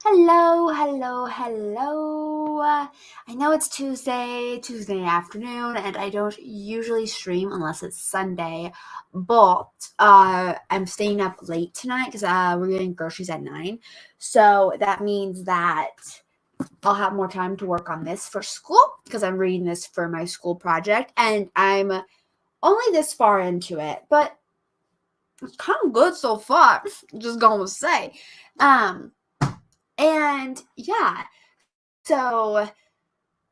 Hello, hello, hello. I know it's Tuesday afternoon, and I don't usually stream unless it's Sunday, but I'm staying up late tonight because we're getting groceries at 9. So that means that I'll have more time to work on this for school because I'm reading this for my school project, and I'm only this far into it, but it's kind of good so far. Just gonna say. Um, and yeah, so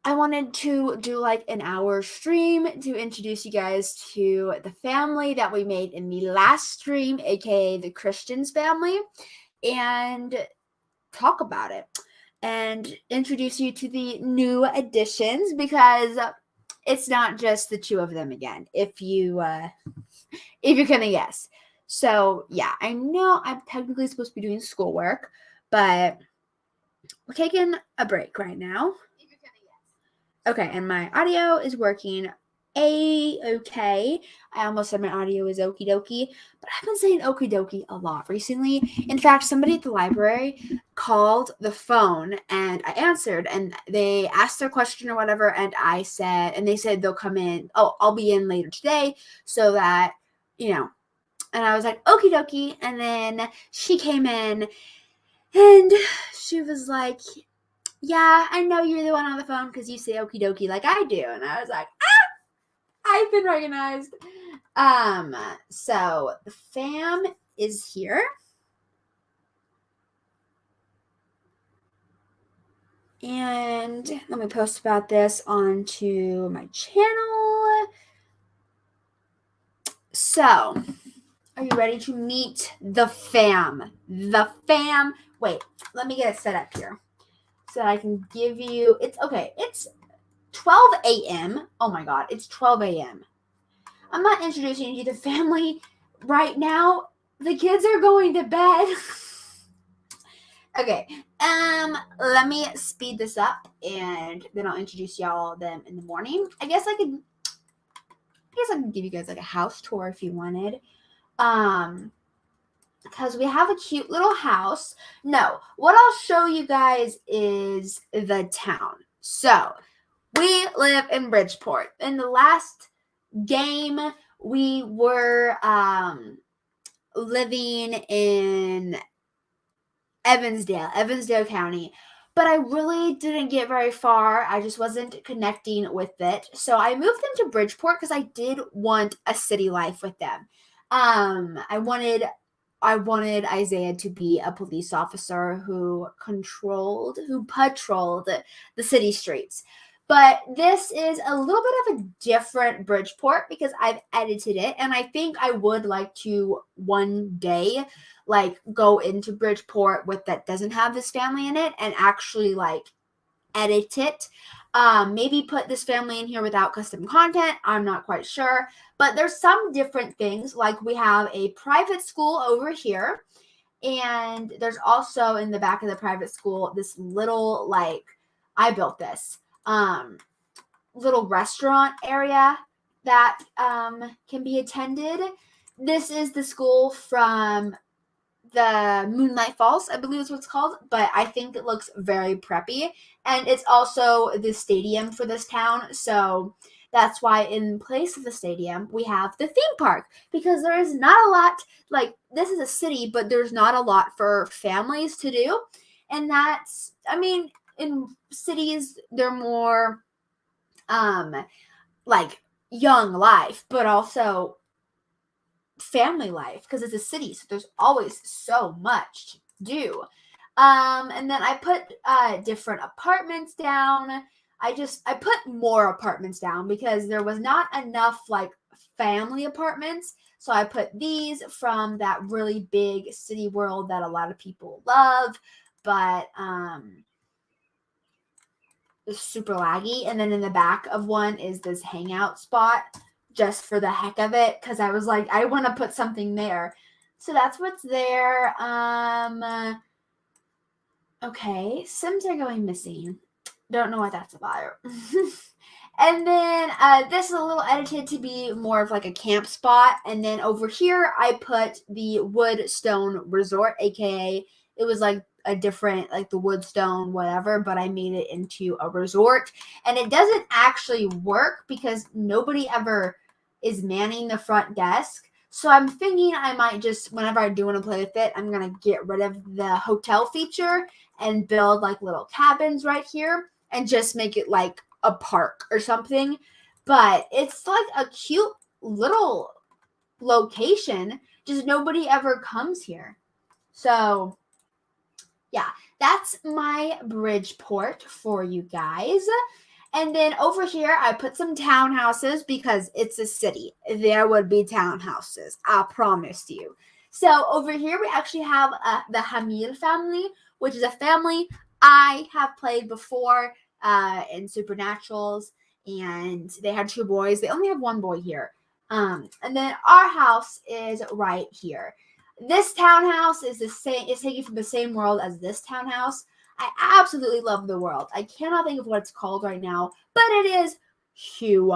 I wanted to do like an hour stream to introduce you guys to the family that we made in the last stream, aka the Christians family, and talk about it and introduce you to the new additions because it's not just the two of them again. If you're gonna guess. So yeah, I know I'm technically supposed to be doing schoolwork, but we're taking a break right now. Okay, and my audio is working okay. I almost said my audio is okie dokie, but I've been saying okie dokie a lot recently. In fact, somebody at the library called the phone and I answered and they asked their question or whatever, and they said they'll come in. Oh, I'll be in later today so that, you know, and I was like, okie dokie. And then she came in and she was like, yeah, I know you're the one on the phone because you say okie dokie like I do. And I was like, I've been recognized. So the fam is here. And let me post about this onto my channel. So, are you ready to meet the fam? The fam. Wait, let me get it set up here so I can give you. It's 12 a.m. Oh my god, it's 12 a.m. I'm not introducing you to the family right now. The kids are going to bed. Okay, let me speed this up and then I'll introduce y'all them in the morning. I guess I can give you guys like a house tour if you wanted. Because we have a cute little house. No, what I'll show you guys is the town. So, we live in Bridgeport. In the last game, we were living in Evansdale County. But I really didn't get very far. I just wasn't connecting with it. So I moved them to Bridgeport because I did want a city life with them. I wanted Isaiah to be a police officer who patrolled the city streets. But this is a little bit of a different Bridgeport because I've edited it, and I think I would like to one day like go into Bridgeport with that doesn't have this family in it and actually like edit it. Maybe put this family in here without custom content. I'm not quite sure. But there's some different things. Like we have a private school over here. And there's also in the back of the private school this little I built this little restaurant area that can be attended. This is the school from the Moonlight Falls, I believe is what it's called, but I think it looks very preppy. And it's also the stadium for this town, so that's why in place of the stadium, we have the theme park, because there is not a lot, this is a city, but there's not a lot for families to do. And that's, in cities, they're more, like, young life, but also family life because it's a city, so there's always so much to do. And then I put different apartments down. I put more apartments down because there was not enough like family apartments. So I put these from that really big city world that a lot of people love, but it's super laggy. And then in the back of one is this hangout spot just for the heck of it because I was like, I want to put something there. So that's what's there. Okay, Sims are going missing. Don't know what that's about. And then this is a little edited to be more of like a camp spot. And then over here, I put the Woodstone Resort, aka it was like a different, like the woodstone, whatever, but I made it into a resort. And it doesn't actually work because nobody ever is manning the front desk. So I'm thinking I might just, whenever I do want to play with it, I'm going to get rid of the hotel feature and build like little cabins right here and just make it like a park or something. But it's like a cute little location, just nobody ever comes here. So yeah, that's my Bridgeport for you guys. And then over here, I put some townhouses because it's a city. There would be townhouses, I promise you. So over here, we actually have the Hamil family, which is a family I have played before in Supernaturals. And they had 2 boys. They only have 1 boy here. And then our house is right here. This townhouse is the same. It's taken from the same world as this townhouse. I absolutely love the world. I cannot think of what it's called right now, but it is humongous.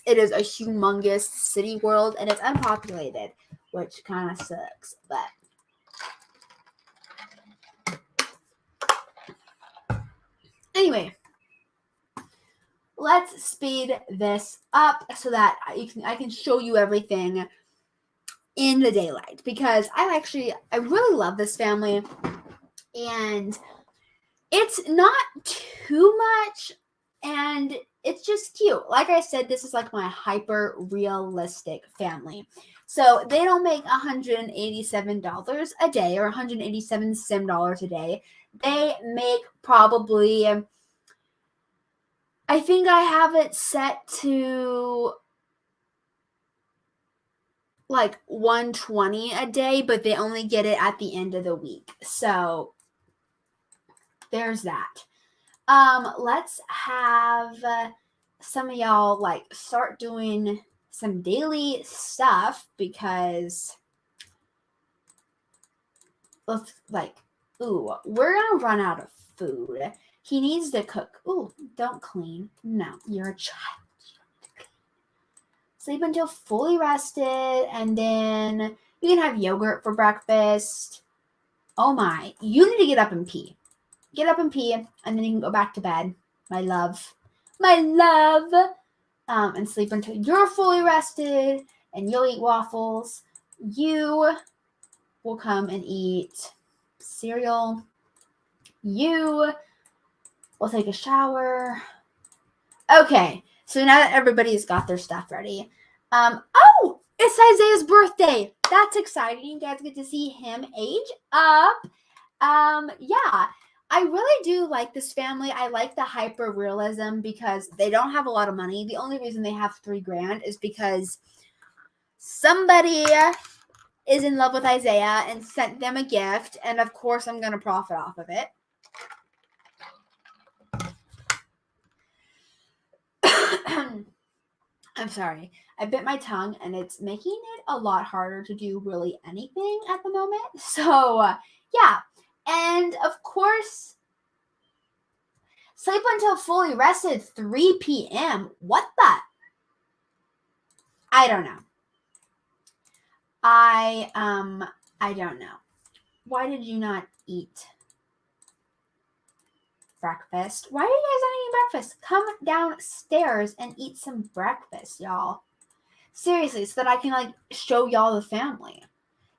It is a humongous city world, and it's unpopulated, which kind of sucks. But anyway, let's speed this up so that I can show you everything in the daylight, because I really love this family, and it's not too much, and it's just cute. Like I said, this is like my hyper realistic family. So they don't make $187 a day or 187 sim dollars a day. They make probably, I think I have it set to like 120 a day, but they only get it at the end of the week. So there's that. Let's have some of y'all like start doing some daily stuff, because let's like, ooh, we're gonna run out of food. He needs to cook. Ooh, don't clean. No, you're a child. Sleep until fully rested, and then you can have yogurt for breakfast. Oh my, you need to get up and pee. Get up and pee, and then you can go back to bed, my love. My love. And sleep until you're fully rested, and you'll eat waffles. You will come and eat cereal. You will take a shower. Okay, so now that everybody's got their stuff ready, oh, it's Isaiah's birthday. That's exciting. You guys get to see him age up. Yeah, I really do like this family. I like the hyper realism because they don't have a lot of money. The only reason they have $3,000 is because somebody is in love with Isaiah and sent them a gift, and of course I'm gonna profit off of it. I'm sorry. I bit my tongue, and it's making it a lot harder to do really anything at the moment. So, yeah. And, of course, sleep until fully rested, 3 p.m. What the? I don't know. I don't know. Why did you not eat breakfast? Why are you guys not eating breakfast? Come downstairs and eat some breakfast, y'all. Seriously, so that I can like show y'all the family.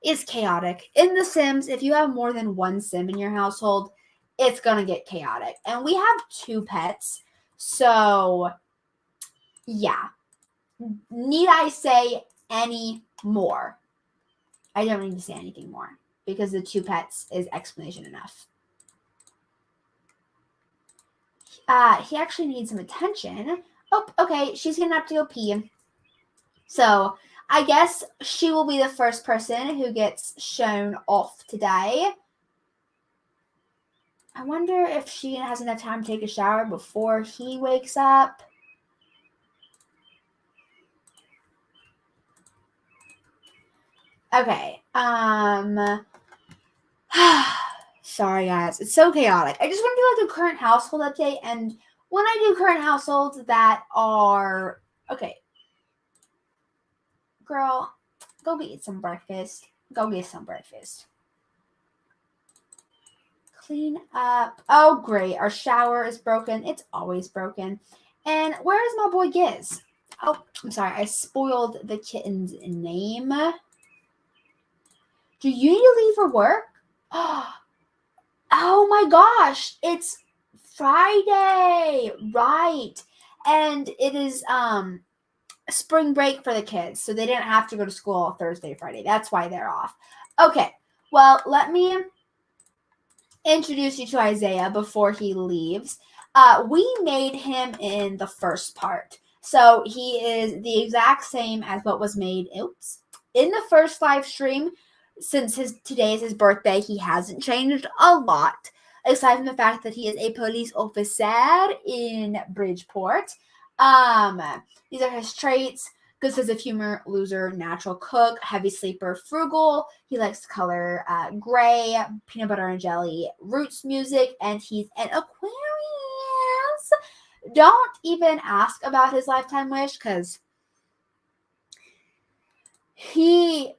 It's chaotic. In The Sims, if you have more than 1 sim in your household, it's gonna get chaotic. And we have 2 pets, so yeah. Need I say any more? I don't need to say anything more because the 2 pets is explanation enough. He actually needs some attention. Oh, okay, she's gonna have to go pee. So I guess she will be the first person who gets shown off today. I wonder if she has enough time to take a shower before he wakes up. Okay. Sorry guys, it's so chaotic. I just want to do like a current household update, and when I do current households that are okay, girl, go get some breakfast. Go get some breakfast. Clean up. Oh, great. Our shower is broken. It's always broken. And where is my boy Giz? Oh, I'm sorry. I spoiled the kitten's name. Do you need to leave for work? Oh my gosh. It's Friday. Right. And it is spring break for the kids. So they didn't have to go to school Thursday, Friday. That's why they're off. Okay. Well, let me introduce you to Isaiah before he leaves. We made him in the first part. So he is the exact same as what was made, in the first live stream. Since today is his birthday, he hasn't changed a lot, aside from the fact that he is a police officer in Bridgeport. These are his traits. Good sense of humor, loser, natural cook, heavy sleeper, frugal. He likes to color gray, peanut butter and jelly, roots music, and he's an Aquarius. Don't even ask about his lifetime wish because he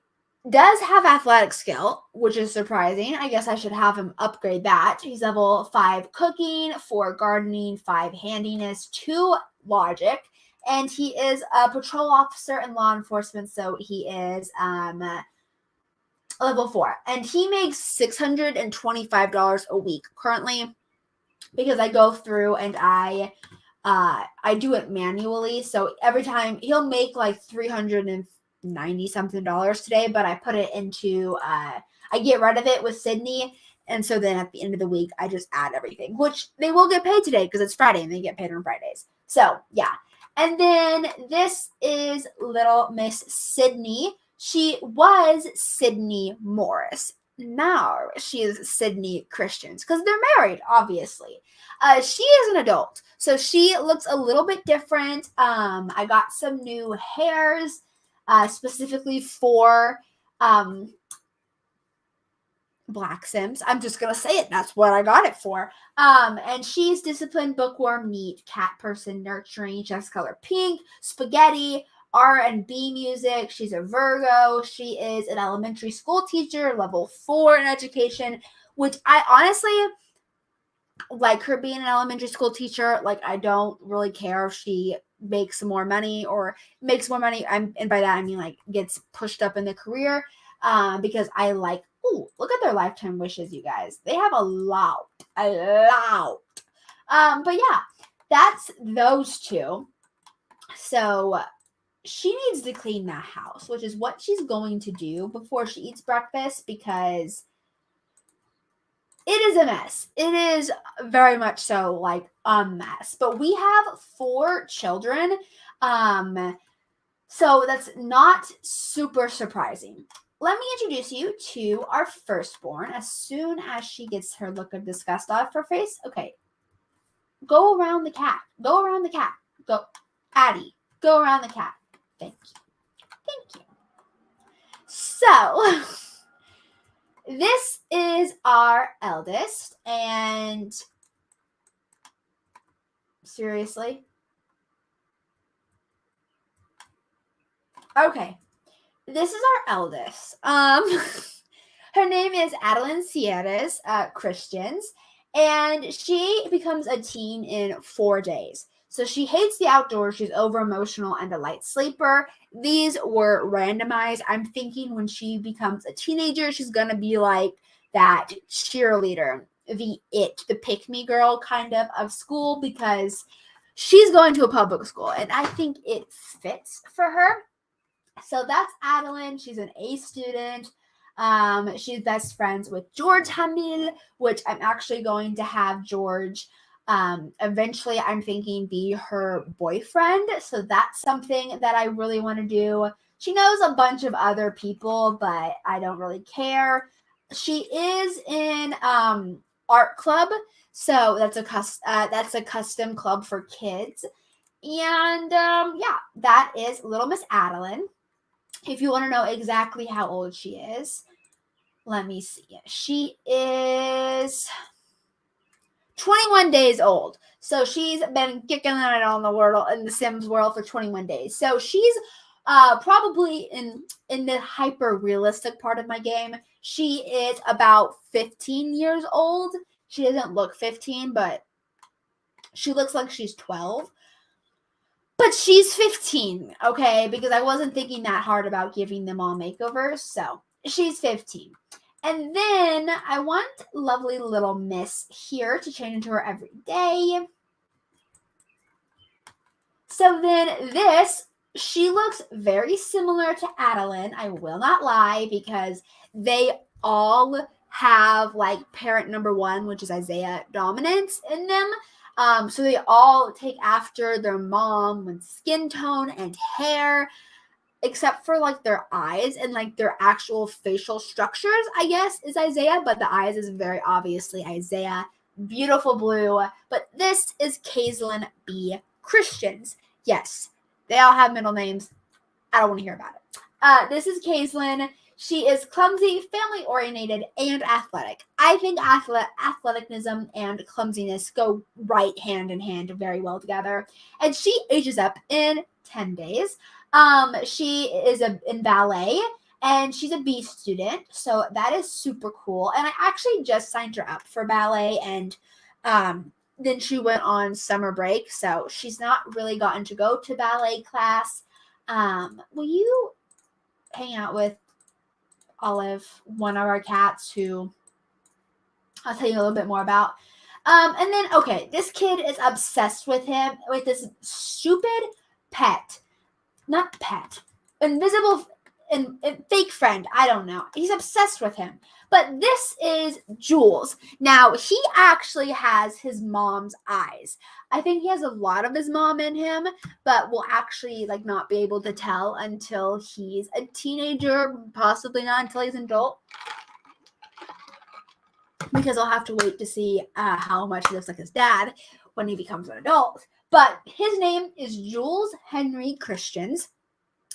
does have athletic skill, which is surprising. I guess I should have him upgrade that. He's level 5 cooking, 4 gardening, 5 handiness, 2 logic. And he is a patrol officer in law enforcement, so he is level 4. And he makes $625 a week currently because I go through and I do it manually. So every time he'll make like $390 something today, but I put it into I get rid of it with Sydney. And so then at the end of the week, I just add everything, which they will get paid today because it's Friday and they get paid on Fridays. So yeah. And then this is little Miss Sydney. She was Sydney Morris. Now she is Sydney Christians because they're married, obviously. She is an adult, so she looks a little bit different. I got some new hairs specifically for Black Sims. I'm just gonna say it. That's what I got it for. And she's disciplined, bookworm, neat, cat person, nurturing. She has color pink, spaghetti, R&B music. She's a Virgo. She is an elementary school teacher, level 4 in education, which I honestly like her being an elementary school teacher. Like, I don't really care if she makes more money or makes more money. And by that I mean like gets pushed up in the career. Because I like, look at their lifetime wishes, you guys. They have a lot. But yeah, that's those two. So she needs to clean that house, which is what she's going to do before she eats breakfast because it is a mess. It is very much so like a mess. But we have 4 children. So that's not super surprising. Let me introduce you to our firstborn as soon as she gets her look of disgust off her face. Okay. Go around the cat. Go around the cat. Go. Addie, go around the cat. Thank you. Thank you. So, this is our eldest, and seriously? Okay. This is our eldest. Her name is Adeline Sierras Christians, and she becomes a teen in 4 days. So she hates the outdoors. She's over emotional and a light sleeper. These were randomized. I'm thinking when she becomes a teenager, she's going to be like that cheerleader, the pick me girl kind of school, because she's going to a public school and I think it fits for her. So that's Adeline. She's an A student. She's best friends with George Hamil, which I'm actually going to have George eventually, I'm thinking, be her boyfriend. So that's something that I really want to do. She knows a bunch of other people, but I don't really care. She is in art club, so that's a custom club for kids. And yeah, that is little Miss Adeline. If you want to know exactly how old she is, let me see. She is 21 days old. So she's been kicking it on the world in the Sims world for 21 days. So she's probably in the hyper realistic part of my game. She is about 15 years old. she doesn't look 15, but she looks like she's 12. But she's 15, okay? Because I wasn't thinking that hard about giving them all makeovers. So she's 15. And then I want lovely little Miss here to change into her every day. So then this, she looks very similar to Adeline. I will not lie, because they all have like parent number 1, which is Isaiah, dominance in them. So they all take after their mom with skin tone and hair, except for like their eyes and like their actual facial structures, I guess, is Isaiah, but the eyes is very obviously Isaiah. Beautiful blue. But this is Kaislyn B. Christians. Yes, they all have middle names. I don't want to hear about it. This is Kaislyn. She is clumsy, family-oriented, and athletic. I think athleticism and clumsiness go right hand in hand very well together. And she ages up in 10 days. She is in ballet, and she's a B student, so that is super cool. And I actually just signed her up for ballet, and then she went on summer break, so she's not really gotten to go to ballet class. Will you hang out with Olive, one of our cats, who I'll tell you a little bit more about? And then, okay, this kid is obsessed with this stupid pet. Not pet. Invisible and fake friend. I don't know. He's obsessed with him. But this is Jules. Now, he actually has his mom's eyes. I think he has a lot of his mom in him, but will actually like not be able to tell until he's a teenager, possibly not until he's an adult. Because I'll have to wait to see how much he looks like his dad when he becomes an adult. But his name is Jules Henry Christians.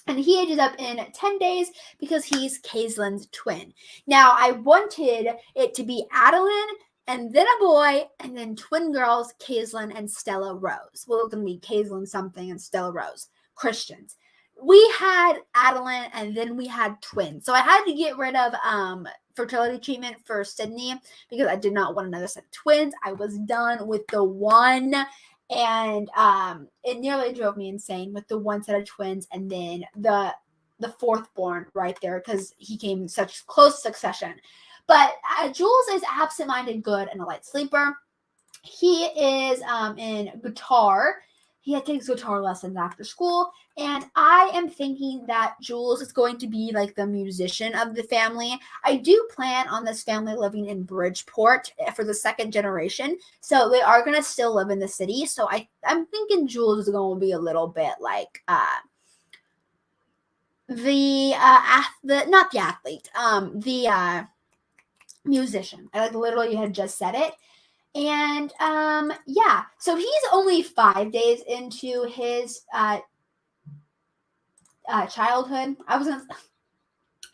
And he ages up in 10 days because he's Kaislyn's twin. Now, I wanted it to be Adeline and then a boy and then twin girls, Kaislyn and Stella Rose. Well, it's going to be Kaislyn something and Stella Rose, Christians. We had Adeline and then we had twins. So I had to get rid of fertility treatment for Sydney because I did not want another set of twins. I was done with the one. And it nearly drove me insane with the one set of twins and then the fourth born right there because he came in such close succession. But Jules is absent-minded, good, and a light sleeper. He is in guitar. He takes guitar lessons after school. And I am thinking that Jules is going to be like the musician of the family. I do plan on this family living in Bridgeport for the second generation. So they are going to still live in the city. So I'm thinking Jules is going to be a little bit like the musician. I like literally had just said it. And yeah, so he's only 5 days into his childhood. I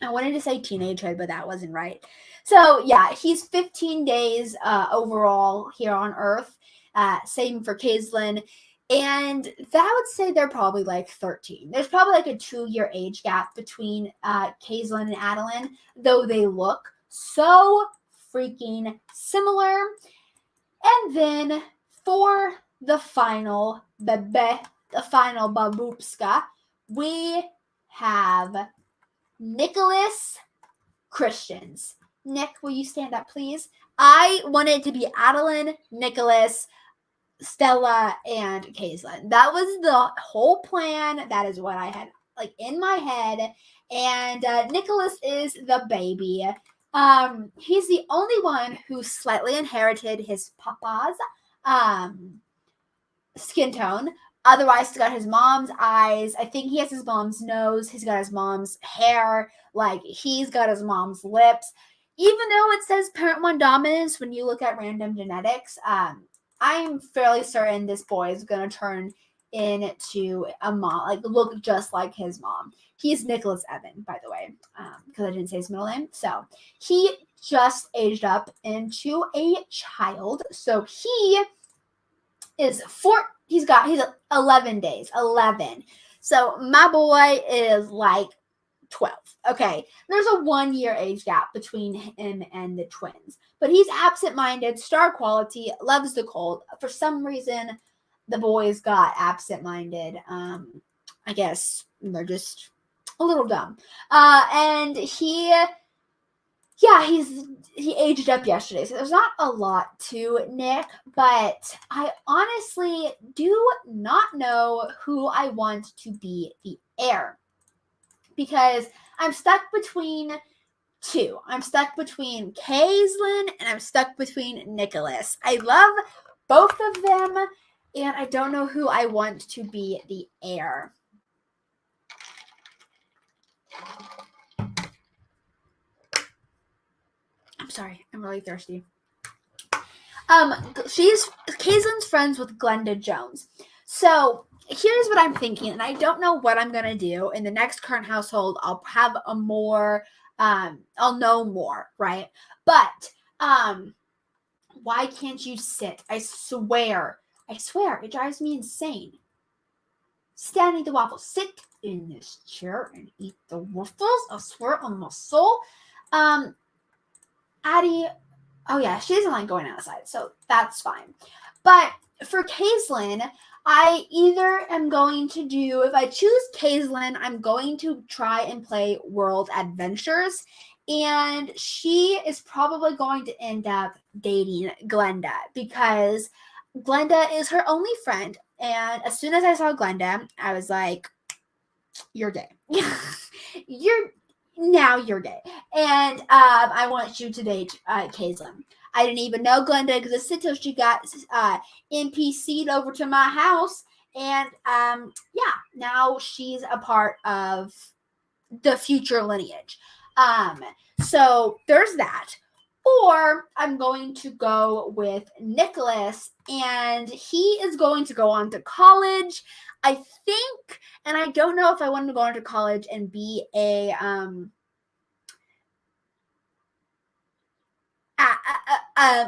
wanted to say teenagehood, but that wasn't right. So yeah, he's 15 days overall here on Earth. Same for Kaislyn. And that would say they're probably like 13. There's probably like a 2-year age gap between Kaislyn and Adeline, though they look so freaking similar. And then for the final baboopska, we have Nicholas Christians. Nick, will you stand up, please? I wanted it to be Adeline, Nicholas, Stella, and Kaislyn. That was the whole plan. That is what I had like in my head. And Nicholas is the baby. He's the only one who slightly inherited his papa's skin tone. Otherwise, he's got his mom's eyes. I think he has his mom's nose. He's got his mom's hair. Like, he's got his mom's lips. Even though it says parent 1 dominance, when you look at random genetics, I'm fairly certain this boy is going to turn into a mom, like look just like his mom. He's Nicholas Evan, by the way, because I didn't say his middle name. So he just aged up into a child. So he is he's 11 days, 11. So my boy is like 12. Okay. There's a 1-year age gap between him and the twins. But he's absent-minded, star quality, loves the cold. For some reason, the boys got absent-minded. I guess they're just a little dumb. And he aged up yesterday, so there's not a lot to Nick, but I honestly do not know who I want to be the heir, because I'm stuck between two. I'm stuck between Kaislyn and I'm stuck between Nicholas. I love both of them, and I don't know who I want to be the heir. I'm sorry, I'm really thirsty. Kaislyn's friends with Glenda Jones. So here's what I'm thinking, and I don't know what I'm gonna do in the next current household. I'll have a more, I'll know more, right? But why can't you sit? I swear, it drives me insane. Stand and eat the waffles. Sit in this chair and eat the waffles. I swear on my soul. Addie, oh yeah, she doesn't like going outside, so that's fine. But for Kaislyn, I either am going to do, if I choose Kaislyn, I'm going to try and play World Adventures, and she is probably going to end up dating Glenda, because Glenda is her only friend, and as soon as I saw Glenda, I was like, you're gay. You're gay. And I want you to date Kaislyn. I didn't even know Glenda existed until she got NPC'd over to my house. And now she's a part of the future lineage. So there's that. Or I'm going to go with Nicholas, and he is going to go on to college, I think, and I don't know if I want to go on to college and be a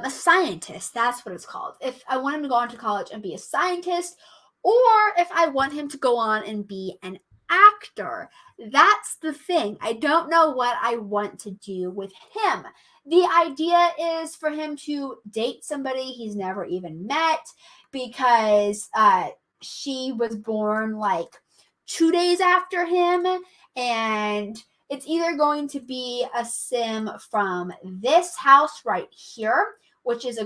scientist. That's what it's called. If I want him to go on to college and be a scientist, or if I want him to go on and be an actor. That's the thing. I don't know what I want to do with him. The idea is for him to date somebody he's never even met, because she was born like 2 days after him, and it's either going to be a sim from this house right here, which is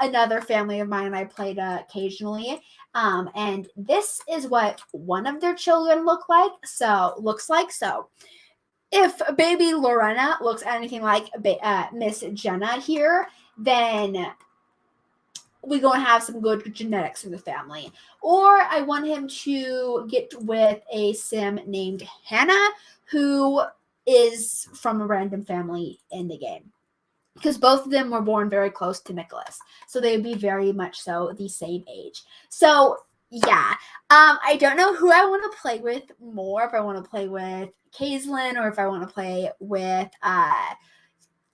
another family of mine I played occasionally. And this is what one of their children looks like. So if baby Lorena looks anything like Miss Jenna here, then we're going to have some good genetics in the family. Or I want him to get with a sim named Hannah, who is from a random family in the game, because both of them were born very close to Nicholas, so they would be very much so the same age. So yeah, I don't know who I want to play with more, if I want to play with Kaislyn or if I want to play with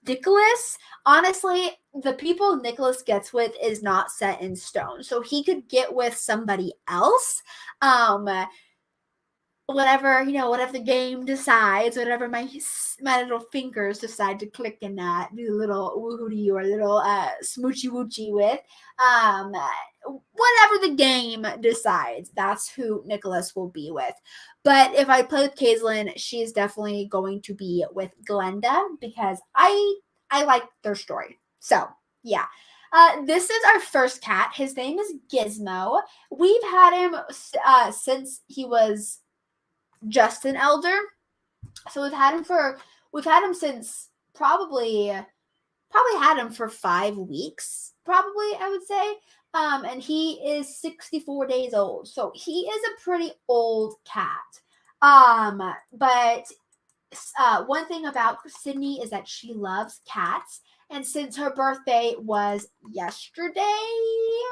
Nicholas. Honestly, the people Nicholas gets with is not set in stone, so he could get with somebody else. Whatever the game decides, whatever my little fingers decide to click and do a little woohoo or a little smoochy woochy with, whatever the game decides, that's who Nicholas will be with. But if I play with Kaislyn, she's definitely going to be with Glenda, because I like their story. So yeah. This is our first cat. His name is Gizmo. We've had him since he was just an elder, so we've had him since probably had him for 5 weeks, probably, I would say. And he is 64 days old, so he is a pretty old cat. But one thing about Sydney is that she loves cats, and since her birthday was yesterday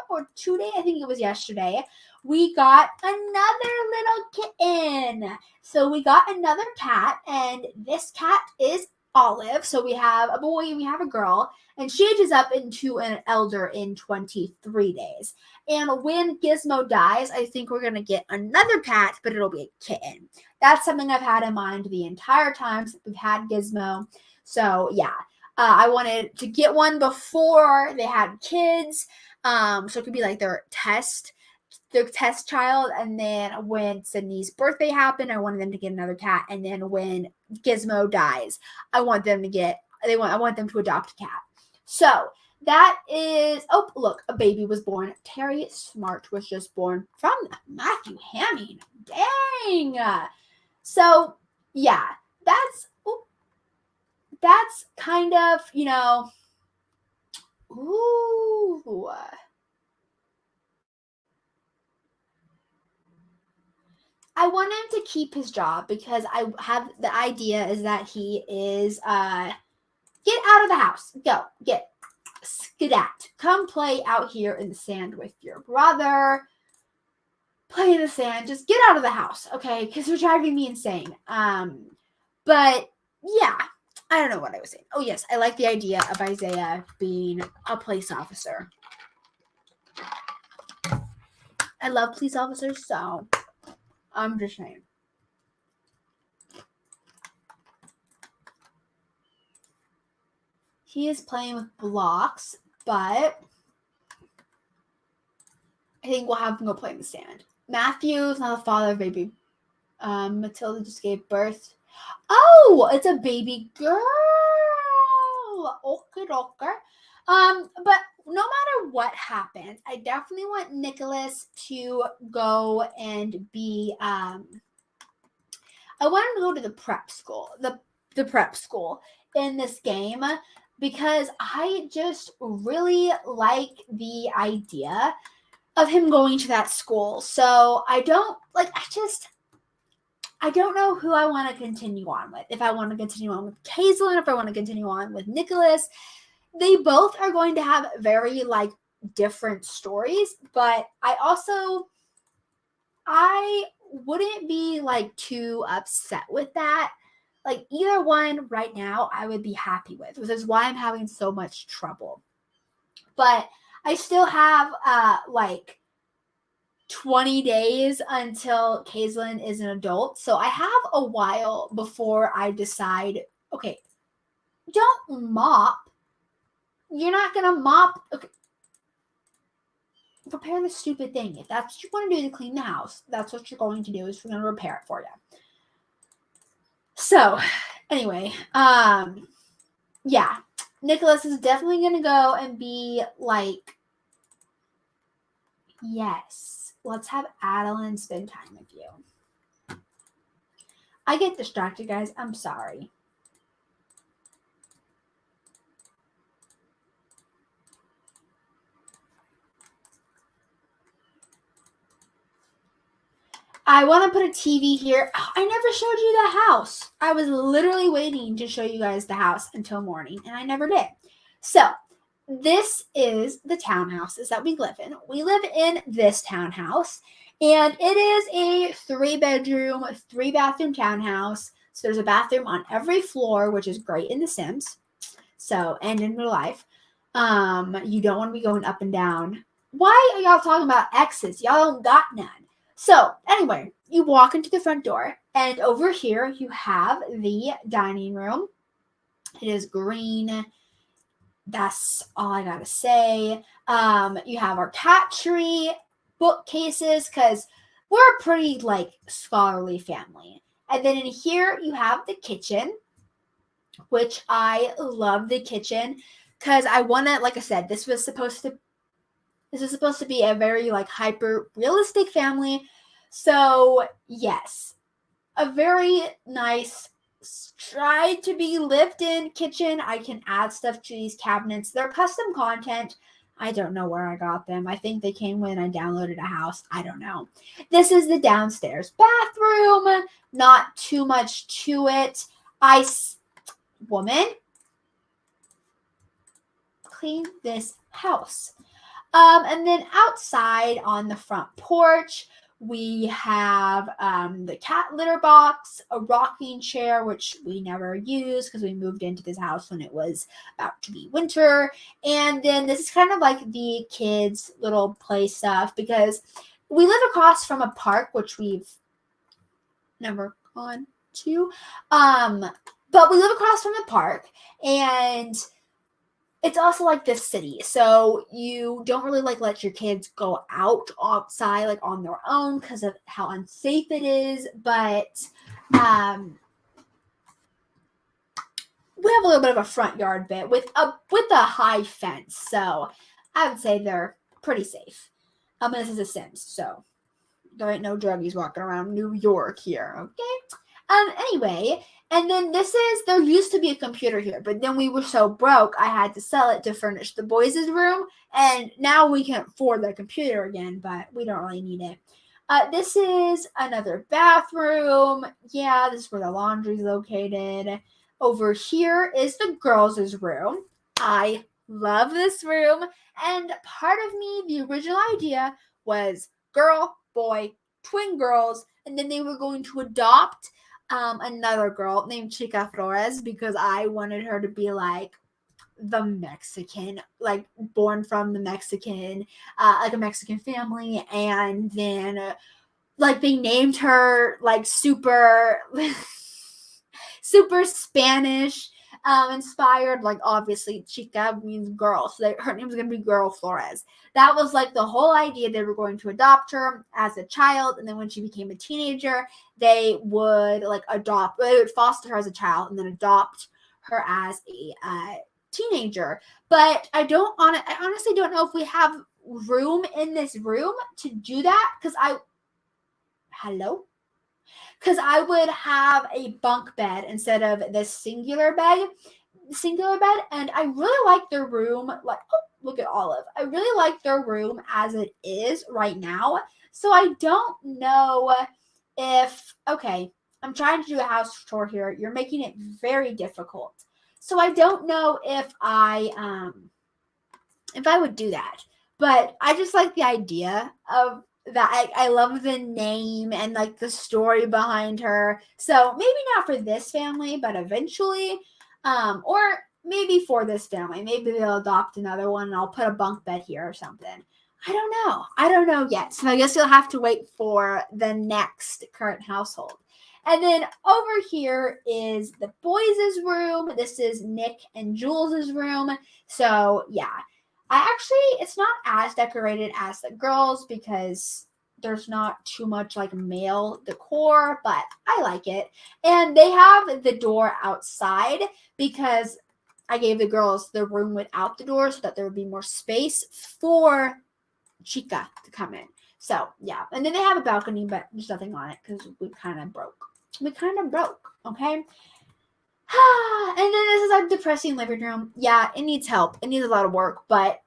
or today, I think it was yesterday, we got another little kitten. So we got another cat, and this cat is Olive. So we have a boy and we have a girl, and she ages up into an elder in 23 days. And when Gizmo dies, I think we're going to get another cat, but it'll be a kitten. That's something I've had in mind the entire time since we've had Gizmo. So yeah, I wanted to get one before they had kids. So it could be like their test child. And then when Sydney's birthday happened, I wanted them to get another cat. And then when Gizmo dies, I want them to adopt a cat. So that is, oh, look, a baby was born. Terry Smart was just born from Matthew Hamming. Dang. So yeah, that's kind of, ooh. I want him to keep his job because I have the idea is that he is get out of the house. Go. Get skedat. Come play out here in the sand with your brother. Play in the sand. Just get out of the house, okay? Because you're driving me insane. But yeah, I don't know what I was saying. Oh yes, I like the idea of Isaiah being a police officer. I love police officers, so I'm just saying. He is playing with blocks, but I think we'll have him go play in the sand. Matthew is not the father of baby. Matilda just gave birth. Oh, it's a baby girl. Okay. But no matter what happens, I definitely want Nicholas to go and be I want him to go to the prep school. The prep school in this game because I just really like the idea of him going to that school. So I don't know who I want to continue on with. If I want to continue on with Kaislyn, if I want to continue on with Nicholas. They both are going to have very different stories, but I wouldn't be too upset with that. Either one right now I would be happy with, which is why I'm having so much trouble. But I still have 20 days until Kaislyn is an adult. So I have a while before I decide, okay, don't mop. You're not going to mop. Okay. Prepare the stupid thing. If that's what you want to do to clean the house, that's what you're going to do is we're going to repair it for you. So anyway, yeah, Nicholas is definitely going to go and be yes, let's have Adeline spend time with you. I get distracted, guys. I'm sorry. I want to put a TV here. Oh, I never showed you the house. I was literally waiting to show you guys the house until morning, and I never did. So this is the townhouses that we live in. We live in this townhouse, and it is a 3-bedroom, 3-bathroom townhouse. So there's a bathroom on every floor, which is great in The Sims. So, and in real life. You don't want to be going up and down. Why are y'all talking about X's? Y'all don't got none. So anyway, you walk into the front door, and over here you have the dining room. It is green. That's all I gotta say. You have our cat tree, bookcases, because we're a pretty scholarly family. And then in here you have the kitchen, which I love the kitchen because I want to, like I said, this was supposed to be a very hyper realistic family. So yes, a very nice, tried to be lived in kitchen. I can add stuff to these cabinets. They're custom content. I don't know where I got them. I think they came when I downloaded a house. I don't know. This is the downstairs bathroom. Not too much to it. Woman, clean this house. And then outside on the front porch, We have the cat litter box, a rocking chair, which we never used because we moved into this house when it was about to be winter. And then this is kind of like the kids' little play stuff because we live across from a park, which we've never gone to. But we live across from the park, and it's also like this city, so you don't really like let your kids go outside like on their own because of how unsafe it is. But we have a little bit of a front yard bit with a high fence, so I would say they're pretty safe. This is a Sims, so there ain't no druggies walking around New York here, okay? Anyway, and then there used to be a computer here, but then we were so broke, I had to sell it to furnish the boys' room, and now we can afford the computer again, but we don't really need it. This is another bathroom. Yeah, this is where the laundry's located. Over here is the girls' room. I love this room, and part of me, the original idea was girl, boy, twin girls, and then they were going to adopt another girl named Chica Flores because I wanted her to be like the Mexican, like born from the Mexican, like a Mexican family, and then like they named her like super super Spanish inspired. Like obviously Chica means girl, so her name's gonna be Girl Flores. That was like the whole idea. They were going to adopt her as a child, and then when she became a teenager, they would foster her as a child and then adopt her as a teenager. But I honestly don't know if we have room in this room to do that because I would have a bunk bed instead of this singular bed, and I really like their room. Like, oh, look at Olive. I really like their room as it is right now. So I don't know if, okay, I'm trying to do a house tour here. You're making it very difficult. So I don't know if I would do that. But I just like the idea of that. I love the name and like the story behind her. So maybe not for this family, but eventually, or maybe for this family. Maybe they'll adopt another one and I'll put a bunk bed here or something. I don't know yet. So I guess you'll have to wait for the next current household. And then over here is the boys' room. This is Nick and Jules' room. So yeah. It's not as decorated as the girls because there's not too much like male decor, but I like it. And they have the door outside because I gave the girls the room without the door so that there would be more space for Chica to come in. So yeah, and then they have a balcony, but there's nothing on it because we kind of broke, okay? And then this is our depressing living room. Yeah, it needs help. It needs a lot of work, but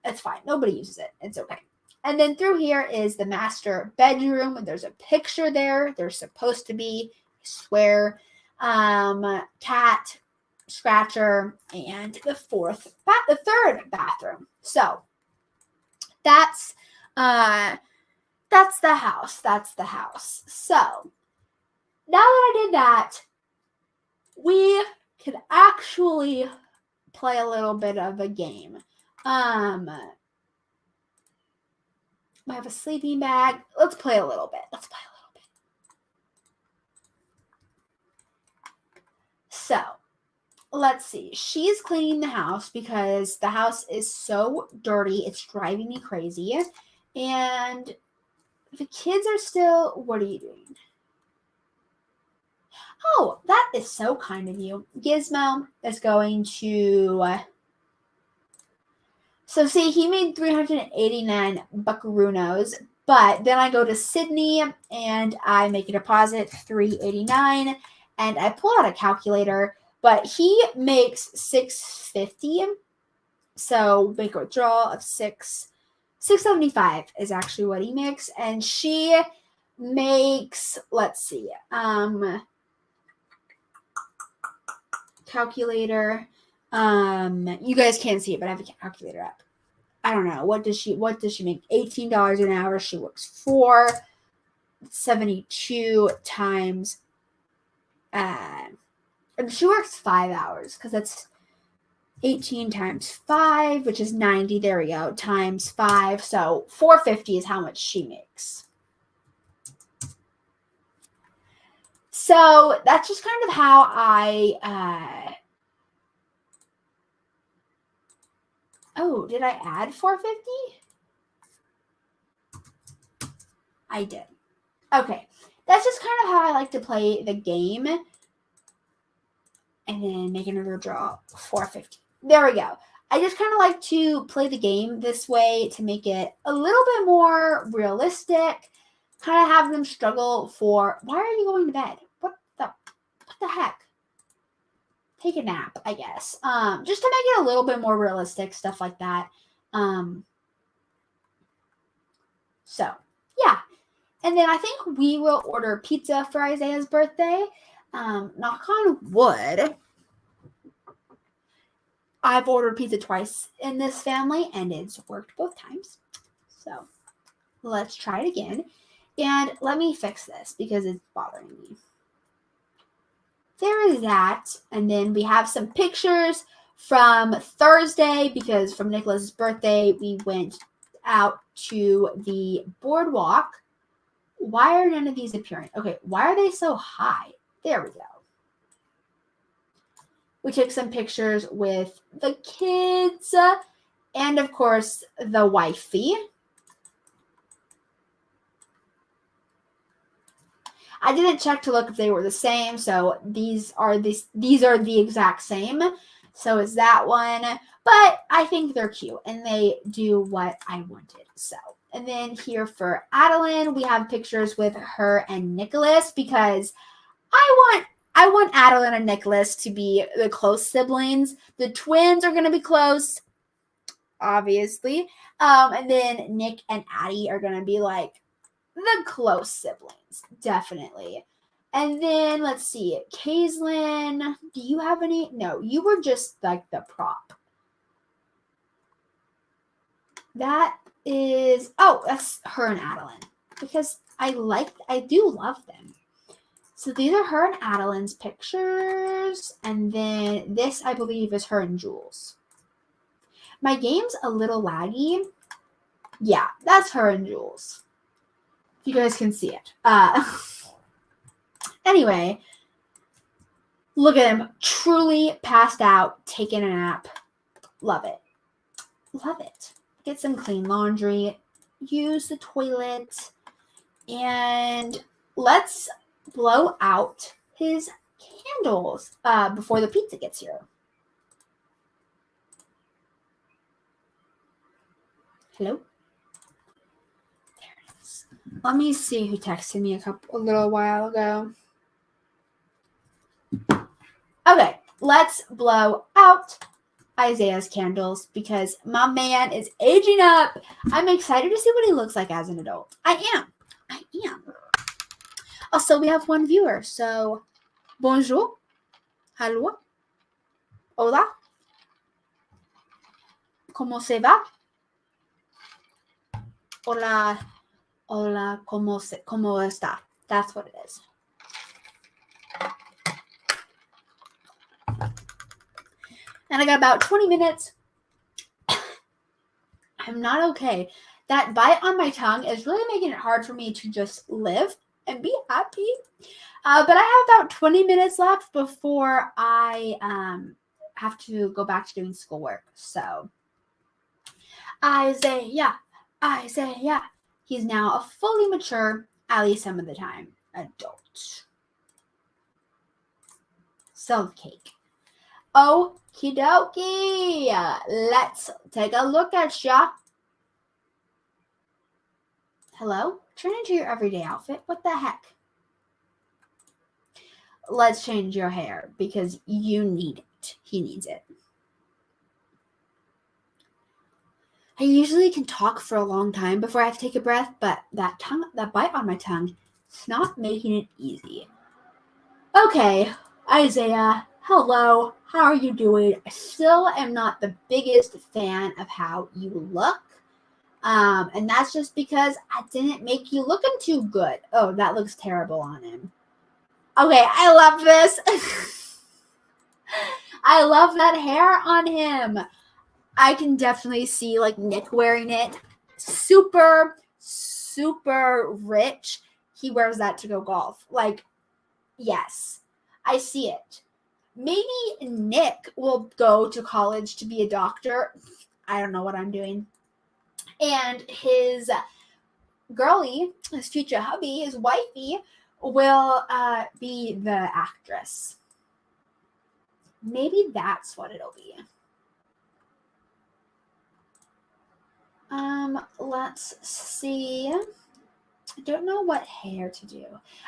it's fine. Nobody uses it. It's okay. And then through here is the master bedroom. There's a picture there. There's supposed to be, I swear, cat, scratcher, and the third bathroom. So that's the house. So now that I did that, we could actually play a little bit of a game. I have a sleeping bag. Let's play a little bit. So, let's see. She's cleaning the house because the house is so dirty. It's driving me crazy. And the kids are still, what are you doing? Oh, that is so kind of you. Gizmo is going to... So see, he made 389 buckaroos, but then I go to Sydney and I make a deposit, 389, and I pull out a calculator, but he makes 650. So make a withdrawal of 675 is actually what he makes, and she makes, let's see, calculator. You guys can't see it, but I have a calculator up. I don't know. What does she make? $18 an hour. She works 4. 72 times, she works 5 hours because that's 18 times 5, which is 90. There we go. Times 5. So 450 is how much she makes. So that's just kind of how oh, did I add 450? I did. Okay. That's just kind of how I like to play the game. And then make another draw. 450. There we go. I just kind of like to play the game this way to make it a little bit more realistic. Kind of have them struggle for, why are you going to bed? What the heck? Take a nap, I guess. Just to make it a little bit more realistic, stuff like that. So, yeah. And then I think we will order pizza for Isaiah's birthday. Knock on wood. I've ordered pizza twice in this family, and it's worked both times. So, let's try it again. And let me fix this because it's bothering me. There is that. And then we have some pictures from Thursday because from Nicholas's birthday, we went out to the boardwalk. Why are none of these appearing? Okay, why are they so high? There we go. We took some pictures with the kids and, of course, the wifey. I didn't check to look if they were the same, so these are the exact same. So it's that one, but I think they're cute and they do what I wanted. So, and then here for Adeline, we have pictures with her and Nicholas because I want Adeline and Nicholas to be the close siblings. The twins are going to be close, obviously. And then Nick and Addie are going to be like the close siblings, definitely. And then let's see, Kaislyn, do you have any? No, you were just like the prop. That is, oh, that's her and Adeline because I do love them. So these are her and Adeline's pictures. And then this, I believe, is her and Jules. My game's a little laggy. Yeah, that's her and Jules. You guys can see it. Anyway, look at him. Truly passed out, taking a nap. Love it. Love it. Get some clean laundry. Use the toilet. And let's blow out his candles before the pizza gets here. Hello? There it is. Let me see who texted me a little while ago. Okay, let's blow out Isaiah's candles because my man is aging up. I'm excited to see what he looks like as an adult. I am. Also, we have one viewer, so bonjour, hello, hola, ¿cómo se va? Hola, ¿cómo está? That's what it is. And I got about 20 minutes. I'm not okay. That bite on my tongue is really making it hard for me to just live and be happy. But I have about 20 minutes left before I have to go back to doing schoolwork. So, Isaiah. He's now a fully mature, at least some of the time, adult. Sell the cake. Okie dokie. Let's take a look at ya. Hello? Turn into your everyday outfit. What the heck? Let's change your hair because you need it. He needs it. I usually can talk for a long time before I have to take a breath, but that bite on my tongue, it's not making it easy. Okay, Isaiah, hello. How are you doing? I still am not the biggest fan of how you look. And that's just because I didn't make you looking too good. Oh, that looks terrible on him. Okay, I love this. I love that hair on him. I can definitely see like Nick wearing it. Super, super rich. He wears that to go golf. Like, yes, I see it. Maybe Nick will go to college to be a doctor. I don't know what I'm doing. And his girly, his future hubby, his wifey, will be the actress. Maybe that's what it'll be. Let's see. I don't know what hair to do.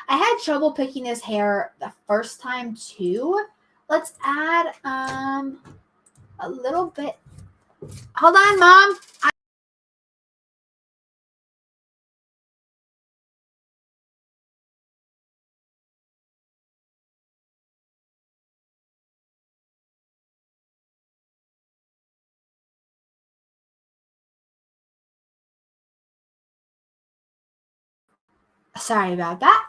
I had trouble picking his hair the first time too. Let's add a little bit. Hold on, Mom. Sorry about that.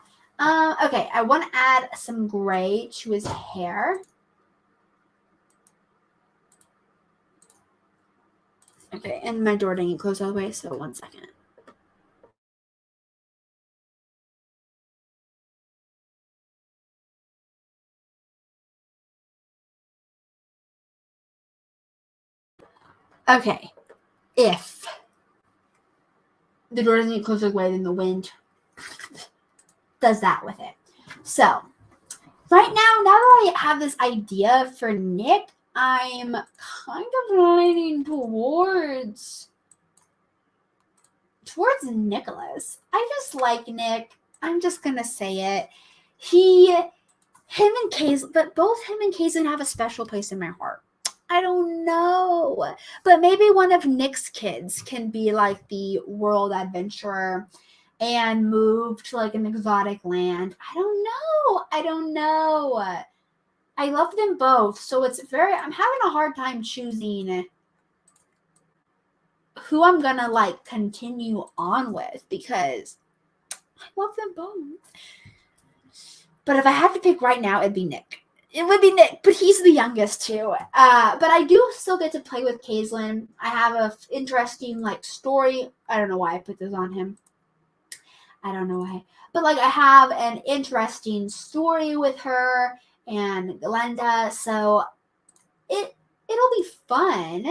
Okay, I want to add some gray to his hair. Okay, and my door didn't close all the way, so 1 second. Okay, if the door doesn't close all the way, then the wind does that with it. So, right now that I have this idea for Nick, I'm kind of leaning towards Nicholas. I just like Nick. I'm just gonna say it. Him and Kaitlyn, but both him and Kaitlyn have a special place in my heart. I don't know, but maybe one of Nick's kids can be like the world adventurer and move to like an exotic land. I don't know. I love them both, so I'm having a hard time choosing who I'm gonna like continue on with because I love them both. But if I had to pick right now, it'd be Nick. It would be Nick, but he's the youngest too. But I do still get to play with Kaitlyn. I have a interesting like story. I don't know why I put this on him. I don't know why, but like I have an interesting story with her and Glenda, so it'll be fun.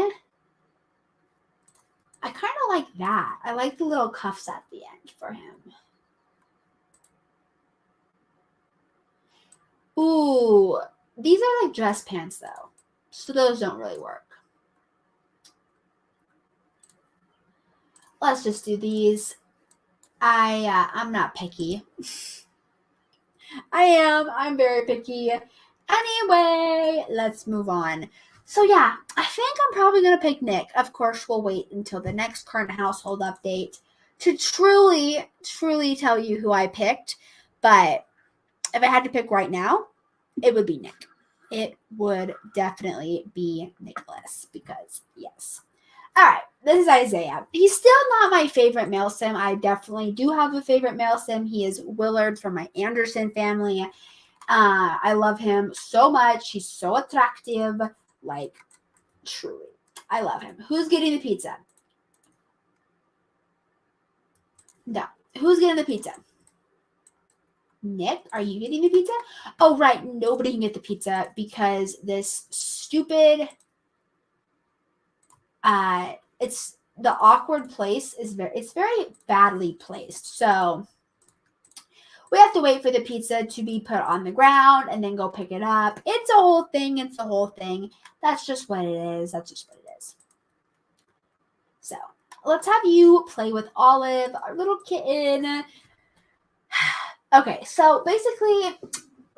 I kind of like that. I like the little cuffs at the end for him. Ooh, these are like dress pants though, so those don't really work. Let's just do these. I'm not picky. I am. I'm very picky. Anyway, let's move on. So yeah, I think I'm probably gonna pick Nick. Of course, we'll wait until the next current household update to truly tell you who I picked. But if I had to pick right now, it would be Nick. It would definitely be Nicholas because yes. All right, this is Isaiah. He's still not my favorite male sim. I definitely do have a favorite male sim. He is Willard from my Anderson family. I love him so much. He's so attractive. Like, truly. I love him. Who's getting the pizza? No. Who's getting the pizza? Nick, are you getting the pizza? Oh, right. Nobody can get the pizza because this stupid it's the awkward place is very badly placed. So we have to wait for the pizza to be put on the ground and then go pick it up. It's a whole thing. That's just what it is. So let's have you play with Olive, our little kitten. Okay, so basically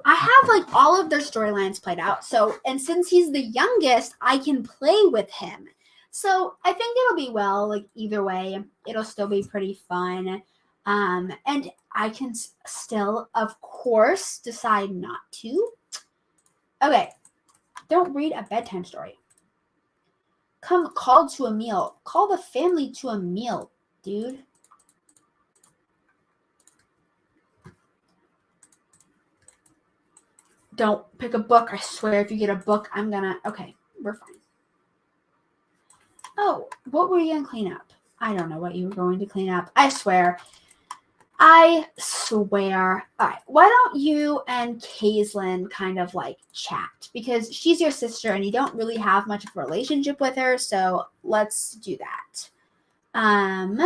I have like all of their storylines played out. So, and since he's the youngest, I can play with him. So I think it'll be well, like either way, it'll still be pretty fun. And I can still, of course, decide not to. Okay, don't read a bedtime story. come called to a meal. Call the family to a meal, dude. Don't pick a book. I swear if you get a book, I'm gonna... Okay, we're fine. Oh, what were you going to clean up? I don't know what you were going to clean up. I swear. I swear. All right, why don't you and Kaislyn kind of like chat? Because she's your sister and you don't really have much of a relationship with her, so let's do that. And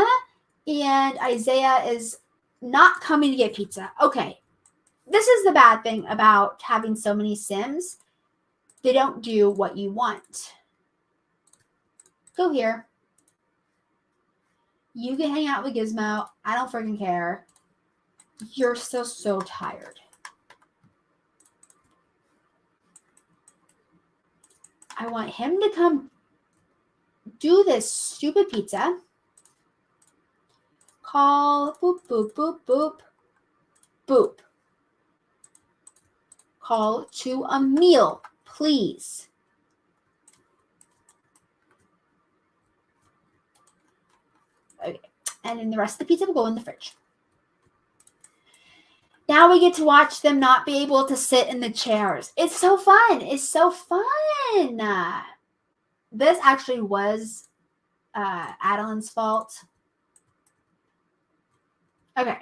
Isaiah is not coming to get pizza. Okay, this is the bad thing about having so many Sims. They don't do what you want. Go here. You can hang out with Gizmo. I don't freaking care. You're still so tired. I want him to come do this stupid pizza. Call, boop, boop, boop, boop, boop. Call to a meal, please. Okay, and then the rest of the pizza will go in the fridge. Now we get to watch them not be able to sit in the chairs. It's so fun. It's so fun. This actually was Adeline's fault. Okay.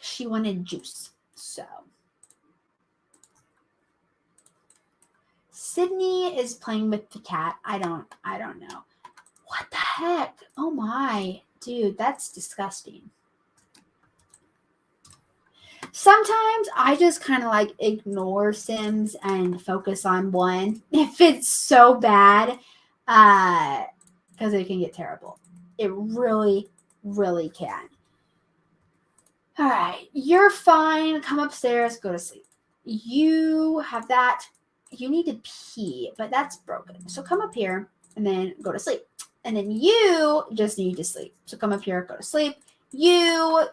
She wanted juice. So. Sydney is playing with the cat. I don't know. What the heck? Oh my. Dude, that's disgusting. Sometimes I just kind of like ignore Sims and focus on one if it's so bad, because it can get terrible. It really, really can. All right, you're fine. Come upstairs, go to sleep. You have that. You need to pee, but that's broken. So come up here and then go to sleep. And then you just need to sleep. So come up here, go to sleep. You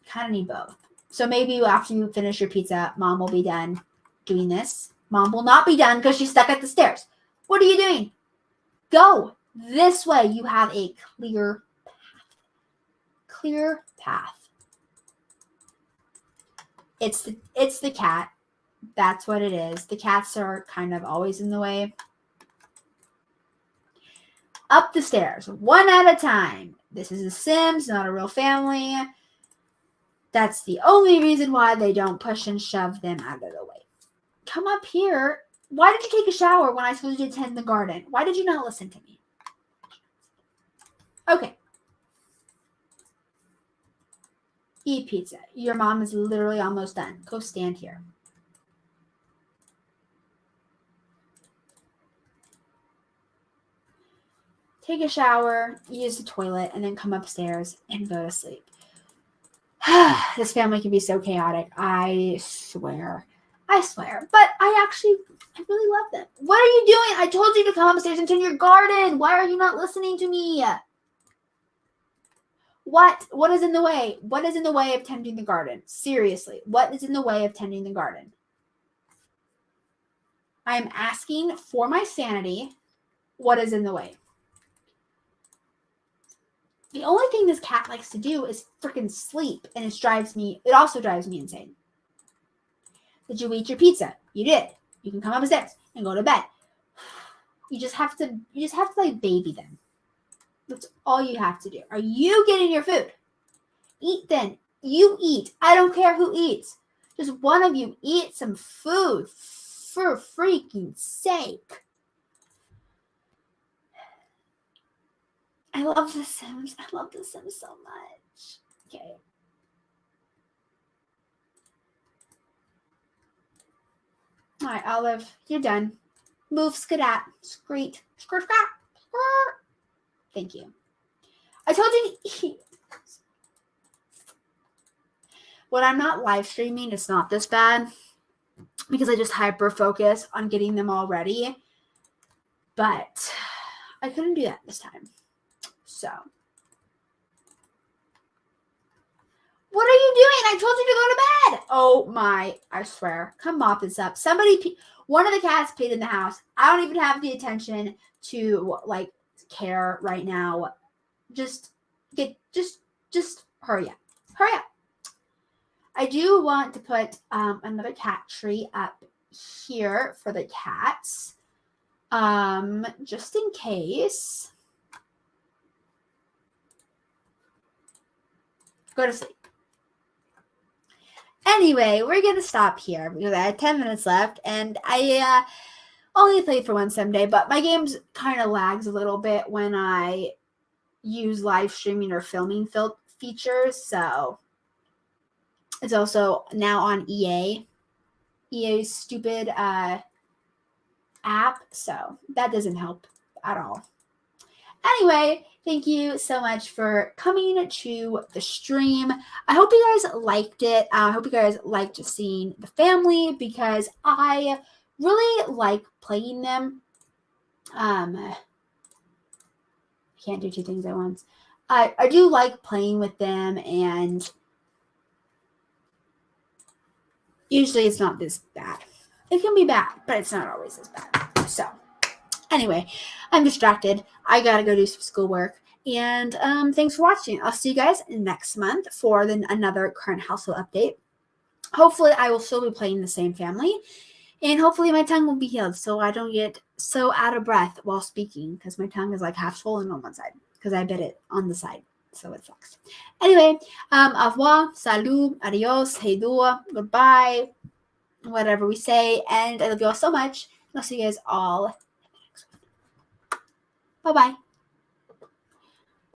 kind of need both. So maybe after you finish your pizza, Mom will be done doing this. Mom will not be done because she's stuck at the stairs. What are you doing? Go. This way you have a clear path. Clear path. It's the cat. That's what it is. The cats are kind of always in the way. Up the stairs, one at a time. This is a Sims, not a real family. That's the only reason why they don't push and shove them out of the way. Come up here. Why did you take a shower when I was supposed to tend the garden? Why did you not listen to me? Okay. Eat pizza. Your mom is literally almost done. Go stand here. Take a shower, use the toilet, and then come upstairs and go to sleep. This family can be so chaotic. I swear. But I really love them. What are you doing? I told you to come upstairs and tend your garden. Why are you not listening to me? What is in the way? What is in the way of tending the garden? Seriously, what is in the way of tending the garden? I am asking for my sanity. What is in the way? The only thing this cat likes to do is freaking sleep, and it also drives me insane. Did you eat your pizza? You did. You can come upstairs and go to bed. You just have to like baby them. That's all you have to do. Are you getting your food? Eat then. You eat. I don't care who eats. Just one of you eat some food for freaking sake. I love The Sims. I love The Sims so much. Okay. All right, Olive, you're done. Move, skedat, screet, skirt, skirt. Thank you. I told you to eat. When I'm not live streaming, it's not this bad because I just hyper focus on getting them all ready. But I couldn't do that this time. So, What are you doing? I told you to go to bed. Oh my, I swear. Come mop this up. One of the cats peed in the house. I don't even have the attention to like care right now. Just hurry up. Hurry up. I do want to put another cat tree up here for the cats. Just in case. Go to sleep. Anyway, we're going to stop here because I had 10 minutes left and I only played for one someday, but my game's kind of lags a little bit when I use live streaming or filming features, so it's also now on EA's stupid app, so that doesn't help at all. Anyway, thank you so much for coming to the stream. I hope you guys liked it. I hope you guys liked seeing the family because I really like playing them. I can't do two things at once. I do like playing with them, and usually it's not this bad. It can be bad, but it's not always as bad. So anyway, I'm distracted. I gotta go do some schoolwork. And thanks for watching. I'll see you guys next month for another current household update. Hopefully, I will still be playing the same family. And hopefully my tongue will be healed so I don't get so out of breath while speaking because my tongue is like half swollen on one side because I bit it on the side. So it sucks. Anyway, au revoir, salut, adios, hey do, goodbye, whatever we say. And I love you all so much. I'll see you guys all. Bye-bye.